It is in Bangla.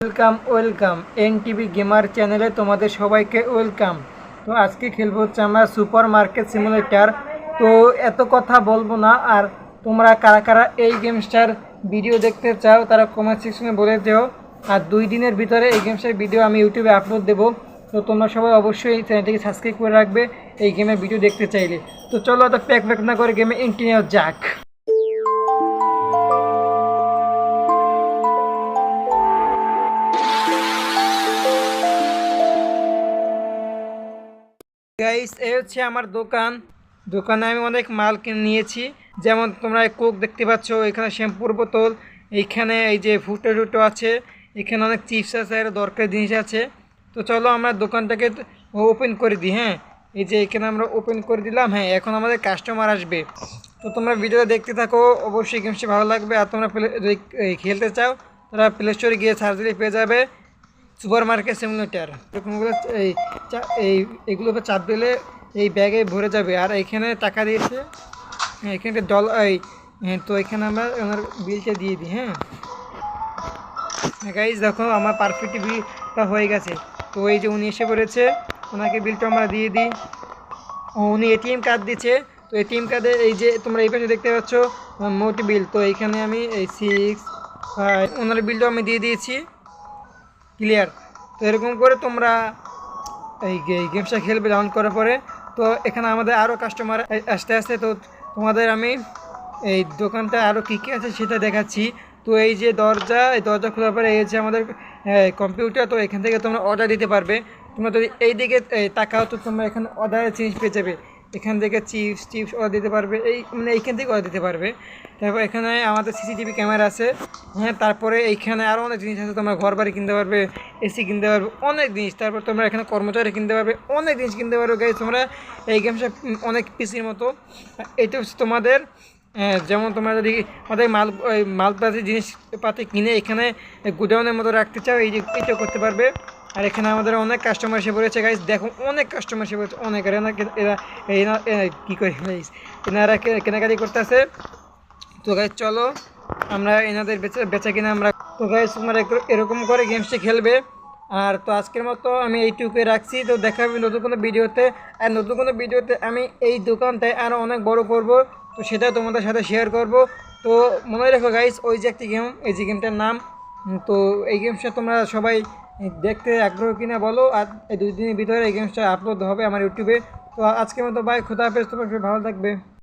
ওয়েলকাম ওয়েলকাম এনটিভি গেমার চ্যানেলে তোমাদের সবাইকে ওয়েলকাম। তো আজকে খেলবো হচ্ছে আমরা সুপার মার্কেট সিমুলেটর। তো এত কথা বলবো না, আর তোমরা কারা কারা এই গেমসটার ভিডিও দেখতে চাও তারা কমেন্ট সেকশনে বলে দিও। আর 2 দিনের ভিতরে এই গেমসটার ভিডিও আমি ইউটিউবে আপলোড দেবো। তো তোমরা সবাই অবশ্যই এই চ্যানেলটিকে সাবস্ক্রাইব করে রাখবে এই গেমের ভিডিও দেখতে চাইলে। তো চলো তো প্যাক প্যাক না করে গেমে এন্ট্রি নেওয়া যাক। গাইস, এই হচ্ছে আমার দোকানে আমি অনেক মাল কিনে নিয়েছি। যেমন তোমরা কোক দেখতে পাচ্ছ, এখানে শ্যাম্পুর বোতল, এইখানে এই যে ফুটো আছে, এখানে অনেক চিপস আছে, আর দরকারি জিনিস আছে। তো চলো আমরা দোকানটাকে ওপেন করে দিই। হ্যাঁ, এই যে এখানে আমরা ওপেন করে দিলাম। হ্যাঁ, এখন আমাদের কাস্টমার আসবে। তো তোমরা ভিডিওটা দেখতে থাকো, অবশ্যই গেমসটি ভালো লাগবে। আর তোমরা যদি খেলতে চাও তারা প্লে স্টোরে গিয়ে সার্চ দিলে পেয়ে যাবে সুপার মার্কেট সিমুলেটর। এরকমগুলো এগুলোকে চাপ দিলে এই ব্যাগে ভরে যাবে। আর এখানে টাকা দিয়েছে, এখানে তো এখানে আমরা ওনার বিলটা দিয়ে দিই। হ্যাঁ গাইজ, দেখো আমার পারফেক্ট বিলটা হয়ে গেছে। তো এই যে উনি এসে পড়েছে, ওনাকে বিলটা আমরা দিয়ে দিই। উনি এটিএম কার্ড দিচ্ছে। তো এটিএম কার্ডে এই যে তোমরা এই পাশে দেখতে পাচ্ছ মোট বিল। তো এইখানে আমি এই 6 ওনার বিলটা আমি দিয়ে দিয়েছি, ক্লিয়ার। তো এরকম করে তোমরা এই গেমসটা খেলবে ডাউনলোড করার পরে। তো এখানে আমাদের আরও কাস্টমার আসতে আসতে, তো তোমাদের আমি এই দোকানটা আরও কী কী আছে সেটা দেখাচ্ছি। তো এই যে এই দরজা খোলার পরে এই হচ্ছে আমাদের কম্পিউটার। তো এখান থেকে তোমরা অর্ডার দিতে পারবে। তোমরা যদি এই দিকে তাকাও তো তোমরা এখানে অর্ডারের জিনিস পেয়ে যাবে। এখান থেকে চিপস অর্ডার দিতে পারবে, এইখান থেকে অর্ডার দিতে পারবে। তারপর এখানে আমাদের সিসিটিভি ক্যামেরা আছে। হ্যাঁ, তারপরে এইখানে আরও অনেক জিনিস আছে। তোমরা ঘর বাড়ি কিনতে পারবে, এসি কিনতে পারবে, অনেক জিনিস। তারপর তোমরা এখানে কর্মচারী কিনতে পারবে, অনেক জিনিস কিনতে পারবে। গাইজ, তোমরা এই গেমসটা অনেক পিসির মতো। এটা হচ্ছে তোমাদের যেমন তোমরা যদি আমাদের মালপাতি জিনিসপাতি কিনে এখানে গোডাউনের মতো রাখতে চাও, এইটাও করতে পারবে। আর এখানে আমাদের অনেক কাস্টমার এসে পড়েছে। গাইজ দেখো, অনেক কাস্টমার এসে পড়েছে, অনেক। আর এরা কী করে গাইজ, এনারা কেনাকাটি করতেছে। তো গাইজ চলো আমরা এনাদের বেচা কিনা আমরা। তো গাইজ তোমরা এরকম করে গেমসটি খেলবে। আর তো আজকের মতো আমি এইটুকুই রাখছি। তো দেখা হবে নতুন কোনো ভিডিওতে। আর নতুন কোনো ভিডিওতে আমি এই দোকানটায় আরও অনেক বড় করব, তো সেটা তোমাদের সাথে শেয়ার করব। তো মনে রেখো গাইজ, ওই যে একটি গেম, এই যে গেমটার নাম। তো এই গেমসটা তোমরা সবাই দেখতে আগ্রহ কিনা বলো। আর এই 2 দিনের ভিতরে এই গেমসটা আপলোড হবে আমার ইউটিউবে। তো আজকের মতো বাই, খোদা হাফেজ, তোমার ভালো থাকবে।